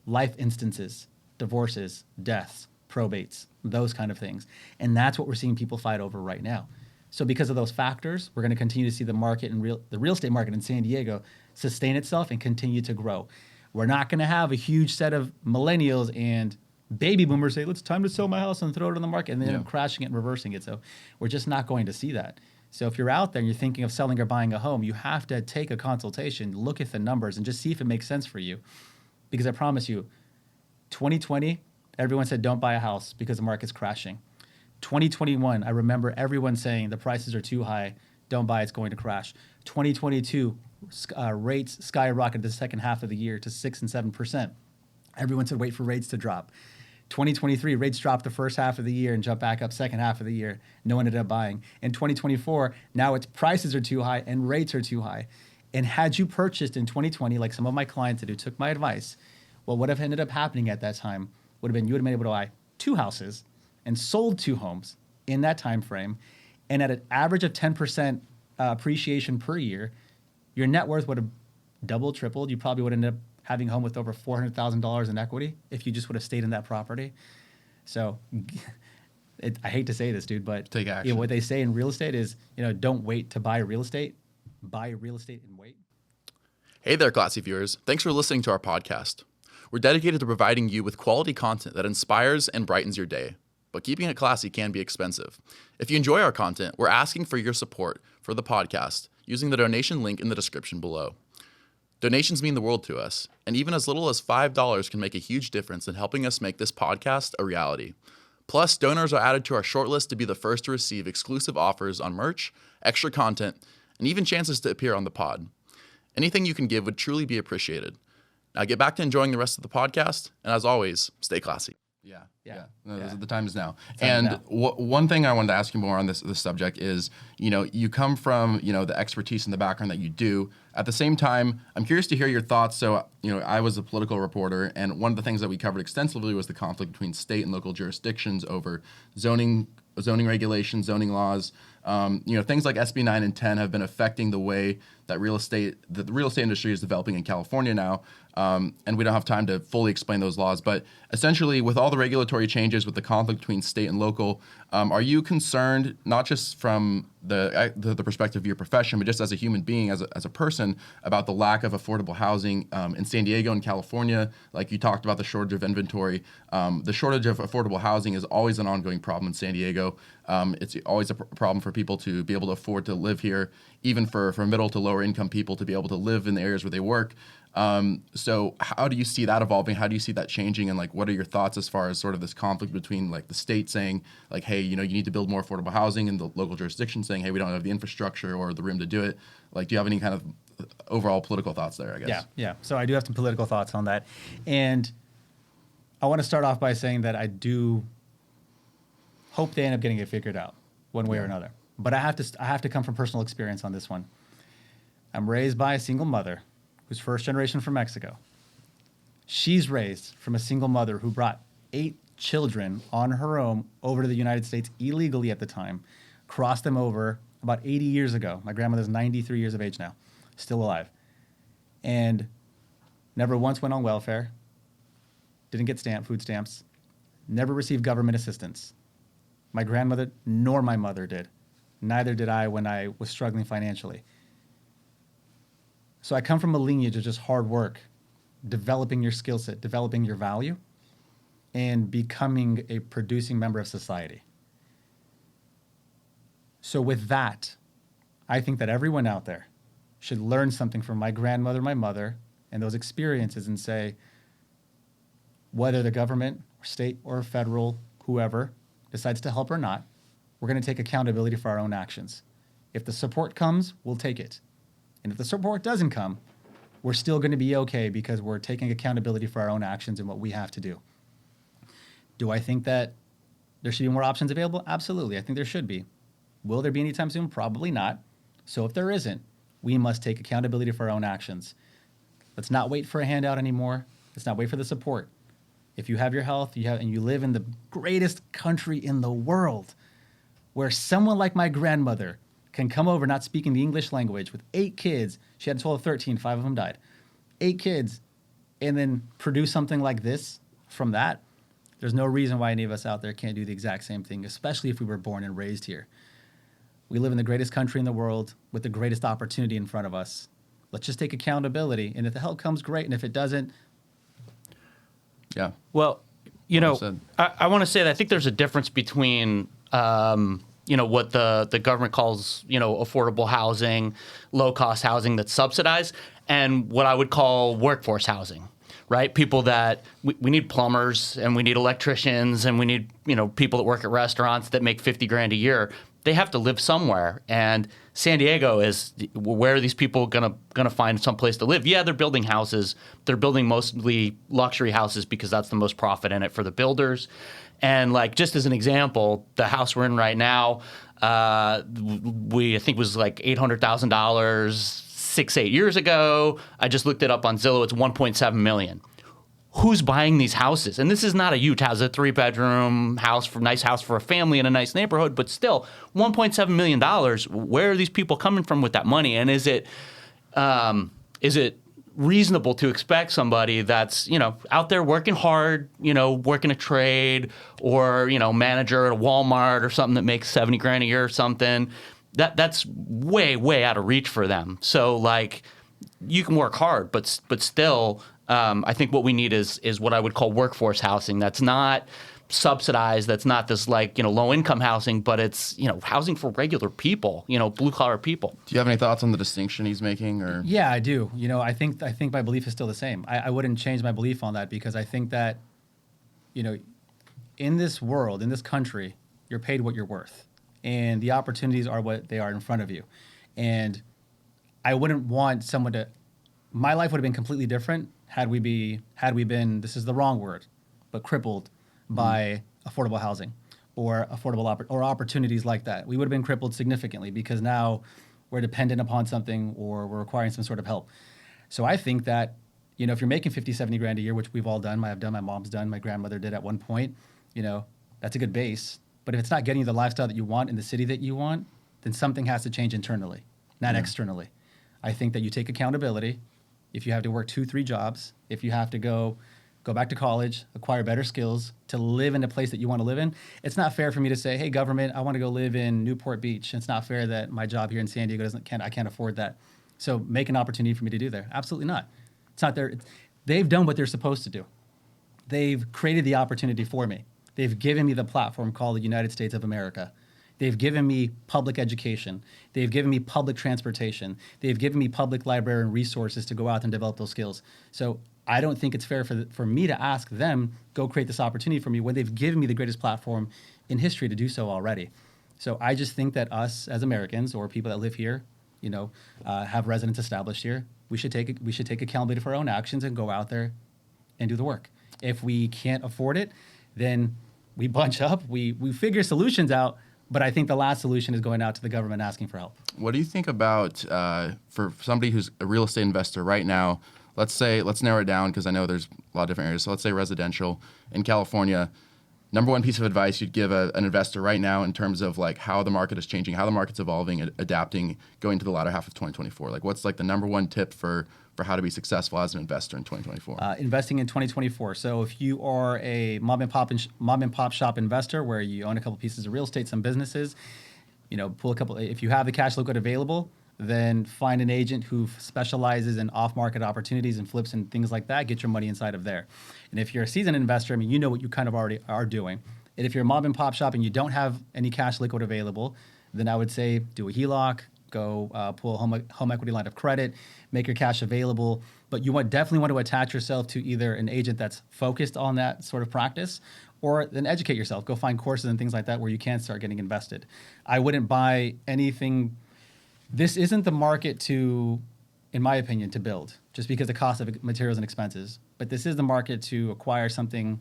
life instances, divorces, deaths, probates, those kind of things. And that's what we're seeing people fight over right now. So because of those factors, we're going to continue to see the market and the real estate market in San Diego sustain itself and continue to grow. We're not going to have a huge set of millennials and baby boomers say, it's time to sell my house and throw it on the market, and then crashing it and reversing it. So we're just not going to see that. So if you're out there and you're thinking of selling or buying a home, you have to take a consultation, look at the numbers, and just see if it makes sense for you. Because I promise you, 2020, everyone said don't buy a house because the market's crashing. 2021, I remember everyone saying the prices are too high, don't buy, it's going to crash. 2022, rates skyrocketed the second half of the year to 6 and 7%. Everyone said wait for rates to drop. 2023, rates dropped the first half of the year and jumped back up second half of the year. No one ended up buying. In 2024, now its prices are too high and rates are too high. And had you purchased in 2020, like some of my clients did who took my advice, well, what have ended up happening at that time would have been you would have been able to buy 2 houses and sold 2 homes in that time frame. And at an average of 10% appreciation per year, your net worth would have doubled, tripled. You probably would end up having a home with over $400,000 in equity if you just would have stayed in that property. So I hate to say this, dude, but
take action.
What they say in real estate is, don't wait to buy real estate. Buy real estate and wait.
Hey there, classy viewers. Thanks for listening to our podcast. We're dedicated to providing you with quality content that inspires and brightens your day. But keeping it classy can be expensive. If you enjoy our content, we're asking for your support for the podcast using the donation link in the description below. Donations mean the world to us, and even as little as $5 can make a huge difference in helping us make this podcast a reality. Plus, donors are added to our shortlist to be the first to receive exclusive offers on merch, extra content, and even chances to appear on the pod. Anything you can give would truly be appreciated. Now get back to enjoying the rest of the podcast, and as always, stay classy.
Yeah. The time is now. One thing I wanted to ask you more on this subject is, you come from, the expertise and the background that you do. At the same time, I'm curious to hear your thoughts. So, I was a political reporter, and one of the things that we covered extensively was the conflict between state and local jurisdictions over zoning regulations, zoning laws. Things like SB 9 and 10 have been affecting the way that the real estate industry is developing in California now. And we don't have time to fully explain those laws. But essentially, with all the regulatory changes, with the conflict between state and local, are you concerned, not just from the perspective of your profession, but just as a human being, as a person, about the lack of affordable housing in San Diego and California? Like you talked about the shortage of inventory. The shortage of affordable housing is always an ongoing problem in San Diego. It's always a problem for people to be able to afford to live here, even for middle to lower income people to be able to live in the areas where they work. So how do you see that evolving? How do you see that changing? And like, what are your thoughts as far as sort of this conflict between like the state saying like, hey, you need to build more affordable housing, and the local jurisdiction saying, hey, we don't have the infrastructure or the room to do it. Like, do you have any kind of overall political thoughts there, I guess?
Yeah. So I do have some political thoughts on that. And I want to start off by saying that I do hope they end up getting it figured out one way or another. But I have to come from personal experience on this one. I'm raised by a single mother who's first generation from Mexico. She's raised from a single mother who brought 8 children on her own over to the United States illegally at the time, crossed them over about 80 years ago. My grandmother's 93 years of age now, still alive. And never once went on welfare, didn't get food stamps, never received government assistance. My grandmother nor my mother did. Neither did I when I was struggling financially. So I come from a lineage of just hard work, developing your skill set, developing your value, and becoming a producing member of society. So with that, I think that everyone out there should learn something from my grandmother, my mother, and those experiences and say, whether the government, or state, or federal, whoever, decides to help or not, we're going to take accountability for our own actions. If the support comes, we'll take it. And if the support doesn't come, we're still going to be okay because we're taking accountability for our own actions and what we have to do. Do I think that there should be more options available? Absolutely. I think there should be. Will there be anytime soon? Probably not. So if there isn't, we must take accountability for our own actions. Let's not wait for a handout anymore. Let's not wait for the support. If you have your health, and you live in the greatest country in the world, where someone like my grandmother can come over not speaking the English language with 8 kids. She had a total of 13, 5 of them died. 8 kids, and then produce something like this from that. There's no reason why any of us out there can't do the exact same thing, especially if we were born and raised here. We live in the greatest country in the world with the greatest opportunity in front of us. Let's just take accountability, and if the help comes, great, and if it doesn't...
Yeah.
Well, I want to say that I think there's a difference between... what the government calls, affordable housing, low-cost housing that's subsidized, and what I would call workforce housing, right? People that we need plumbers and we need electricians and we need, people that work at restaurants that make $50,000 a year. They have to live somewhere, and San Diego is where are these people gonna find some place to live? Yeah, they're building houses. They're building mostly luxury houses because that's the most profit in it for the builders. And like just as an example, the house we're in right now, I think was like $800,000 6-8 years ago. I just looked it up on Zillow. It's $1.7 million. Who's buying these houses? And this is not a huge house, a 3-bedroom nice house for a family in a nice neighborhood, but still $1.7 million. Where are these people coming from with that money? And is it reasonable to expect somebody that's, out there working hard, working a trade or, manager at a Walmart or something that makes $70,000 a year or something, that's way, way out of reach for them. So like you can work hard, but still, I think what we need is what I would call workforce housing. That's not subsidized. That's not this low income housing, but it's, housing for regular people, blue collar people.
Do you have any thoughts on the distinction he's making? Or
yeah, I do. I think my belief is still the same. I wouldn't change my belief on that because I think that, in this world, in this country, you're paid what you're worth, and the opportunities are what they are in front of you. And I wouldn't want someone to. My life would have been completely different had we been. This is the wrong word, but crippled by affordable housing or or opportunities like that. We would have been crippled significantly because now we're dependent upon something or we're requiring some sort of help. So I think that, if you're making $50,000-$70,000 a year, which we've all done, I've done, my mom's done, my grandmother did at one point, that's a good base. But if it's not getting you the lifestyle that you want in the city that you want, then something has to change internally, not externally. I think that you take accountability. If you have to work 2-3 jobs, if you have to go back to college, acquire better skills to live in a place that you want to live in. It's not fair for me to say, hey, government, I want to go live in Newport Beach. It's not fair that my job here in San Diego I can't afford that. So make an opportunity for me to do there. Absolutely not. It's not there. They've done what they're supposed to do. They've created the opportunity for me. They've given me the platform called the United States of America. They've given me public education. They've given me public transportation. They've given me public library and resources to go out and develop those skills. So I don't think it's fair for me to ask them, go create this opportunity for me when they've given me the greatest platform in history to do so already. So I just think that us as Americans or people that live here, have residence established here, we should take accountability for our own actions and go out there and do the work. If we can't afford it, then we bunch up, we figure solutions out. But I think the last solution is going out to the government asking for help.
What do you think about for somebody who's a real estate investor right now? Let's narrow it down because I know there's a lot of different areas. So let's say residential in California. Number one piece of advice you'd give an investor right now in terms of like how the market is changing, how the market's evolving, adapting, going to the latter half of 2024. Like what's like the number one tip for how to be successful as an investor in 2024?
Investing in 2024. So if you are a mom and pop shop investor where you own a couple pieces of real estate, some businesses, pull a couple. If you have the cash liquid available, then find an agent who specializes in off-market opportunities and flips and things like that. Get your money inside of there. And if you're a seasoned investor, you know what you kind of already are doing. And if you're a mom and pop shop and you don't have any cash liquid available, then I would say do a HELOC, go pull a home equity line of credit, make your cash available. But you definitely want to attach yourself to either an agent that's focused on that sort of practice, or then educate yourself. Go find courses and things like that where you can start getting invested. I wouldn't buy anything. This isn't the market to, in my opinion, to build, just because the cost of materials and expenses. But this is the market to acquire something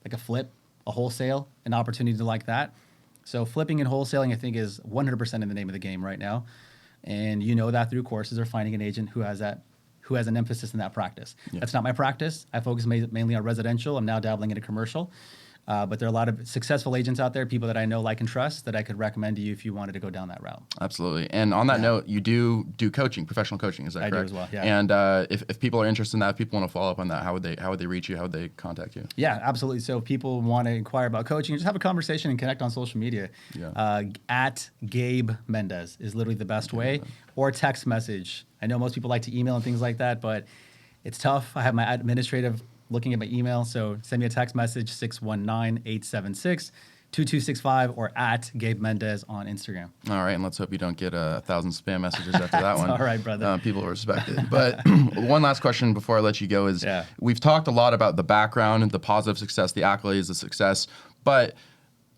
like a flip, a wholesale, an opportunity like that. So flipping and wholesaling, I think, is 100% in the name of the game right now. And you know that through courses or finding an agent who has an emphasis in that practice. Yeah. That's not my practice. I focus mainly on residential. I'm now dabbling into commercial. But there are a lot of successful agents out there, people that I know, like, and trust, that I could recommend to you if you wanted to go down that route.
Absolutely. And on that note, you do coaching, professional coaching, is that correct?
I do as well, yeah.
And if people are interested in that, if people want to follow up on that, how would they reach you? How would they contact you?
Yeah, absolutely. So if people want to inquire about coaching, just have a conversation and connect on social media. Yeah. At Gabe Mendez is literally the best way, or text message. I know most people like to email and things like that, but it's tough. I have my administrative looking at my email, so send me a text message, 619-876-2265, or at Gabe Mendez on Instagram.
All right, and let's hope you don't get 1,000 spam messages after that one.
All right, brother.
People will respect it. But one last question before I let you go is, we've talked a lot about the background and the positive success, the accolades, the success, but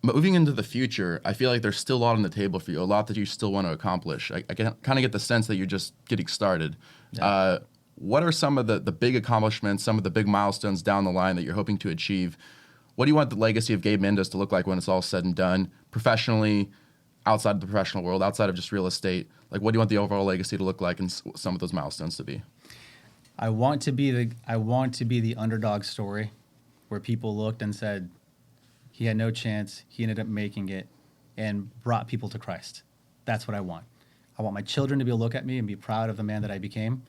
moving into the future, I feel like there's still a lot on the table for you, a lot that you still want to accomplish. I kind of get the sense that you're just getting started. Yeah. What are some of the big accomplishments, some of the big milestones down the line that you're hoping to achieve? What do you want the legacy of Gabe Mendez to look like when it's all said and done, professionally, outside of the professional world, outside of just real estate? Like, what do you want the overall legacy to look like and some of those milestones to be?
I want to be the underdog story where people looked and said, he had no chance, he ended up making it, and brought people to Christ. That's what I want. I want my children to be able to look at me and be proud of the man that I became,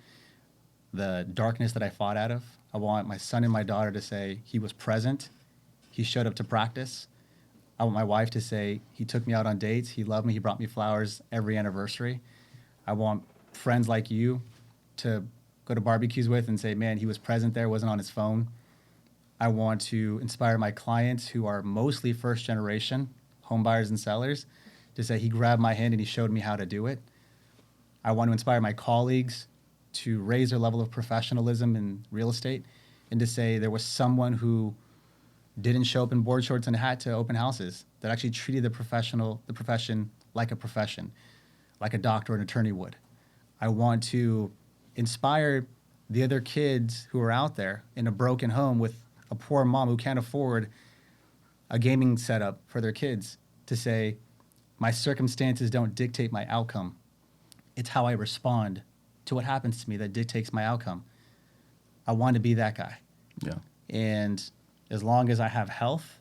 the darkness that I fought out of. I want my son and my daughter to say he was present, he showed up to practice. I want my wife to say he took me out on dates, he loved me, he brought me flowers every anniversary. I want friends like you to go to barbecues with and say, man, he was present there, wasn't on his phone. I want to inspire my clients who are mostly first generation home buyers and sellers to say he grabbed my hand and he showed me how to do it. I want to inspire my colleagues to raise their level of professionalism in real estate and to say there was someone who didn't show up in board shorts and a hat to open houses, that actually treated the profession like a profession, like a doctor or an attorney would. I want to inspire the other kids who are out there in a broken home with a poor mom who can't afford a gaming setup for their kids to say, my circumstances don't dictate my outcome. It's how I respond to what happens to me that dictates my outcome. I want to be that guy.
Yeah.
And as long as I have health,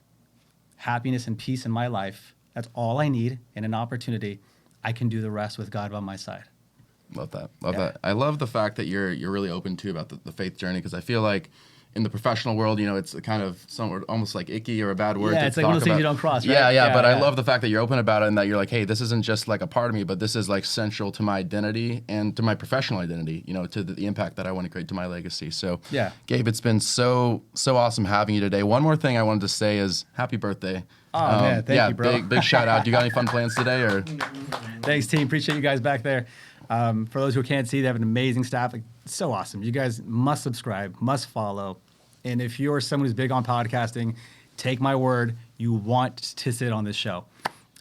happiness, and peace in my life, that's all I need, and an opportunity, I can do the rest with God by my side.
Love that. Love that. I love the fact that you're really open to about the faith journey, because I feel like in the professional world, it's kind of somewhat almost like icky or a bad word.
Yeah, it's like one of those things you don't cross, right?
Yeah, but I love the fact that you're open about it and that you're like, hey, this isn't just like a part of me, but this is like central to my identity and to my professional identity, to the impact that I want to create to my legacy. So,
yeah,
Gabe, it's been so awesome having you today. One more thing I wanted to say is happy birthday.
Oh, man, thank you, bro.
Big shout out. Do you got any fun plans today? Or
Thanks, team. Appreciate you guys back there. For those who can't see, they have an amazing staff. Like, so awesome. You guys must subscribe, must follow. And if you're someone who's big on podcasting, take my word, you want to sit on this show.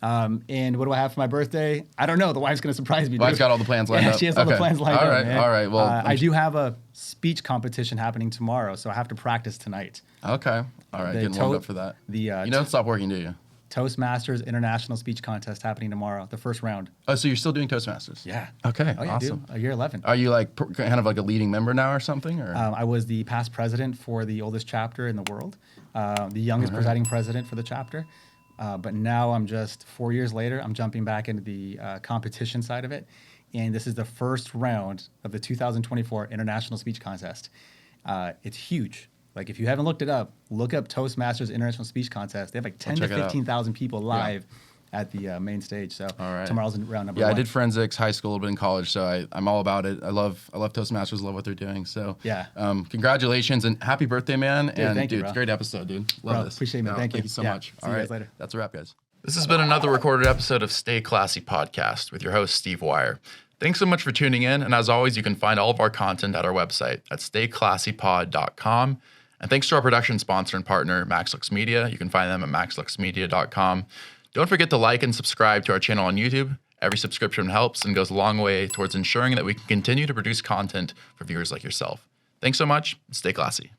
And what do I have for my birthday? I don't know. The wife's going to surprise me.
Wife's got all the plans lined up.
She has all the plans lined
up.
Man.
All right. Well,
I do have a speech competition happening tomorrow, so I have to practice tonight.
Okay. All right. Getting warmed up for that. You don't stop working, do you?
Toastmasters International Speech Contest happening tomorrow, the first round.
Oh, so you're still doing Toastmasters?
Yeah.
Okay.
Oh, yeah,
awesome.
Dude. Year 11.
Are you like kind of like a leading member now or something? Or
I was the past president for the oldest chapter in the world, the youngest presiding president for the chapter. But now I'm just 4 years later, I'm jumping back into the competition side of it. And this is the first round of the 2024 International Speech Contest. It's huge. Like, if you haven't looked it up, look up Toastmasters International Speech Contest. They have like 10 to 15,000 people live at the main stage. So tomorrow's round number one.
I did forensics, high school, a little bit in college, so I'm all about it. I love Toastmasters, love what they're doing. So congratulations and happy birthday, man.
Dude,
it's a great episode, dude. Love this.
Appreciate it, man. Thank you
so much.
See you guys later.
That's a wrap, guys. This has been another recorded episode of Stay Classy Podcast with your host, Steve Wire. Thanks so much for tuning in. And as always, you can find all of our content at our website at stayclassypod.com. And thanks to our production sponsor and partner, MaxLux Media. You can find them at maxluxmedia.com. Don't forget to like and subscribe to our channel on YouTube. Every subscription helps and goes a long way towards ensuring that we can continue to produce content for viewers like yourself. Thanks so much. Stay classy.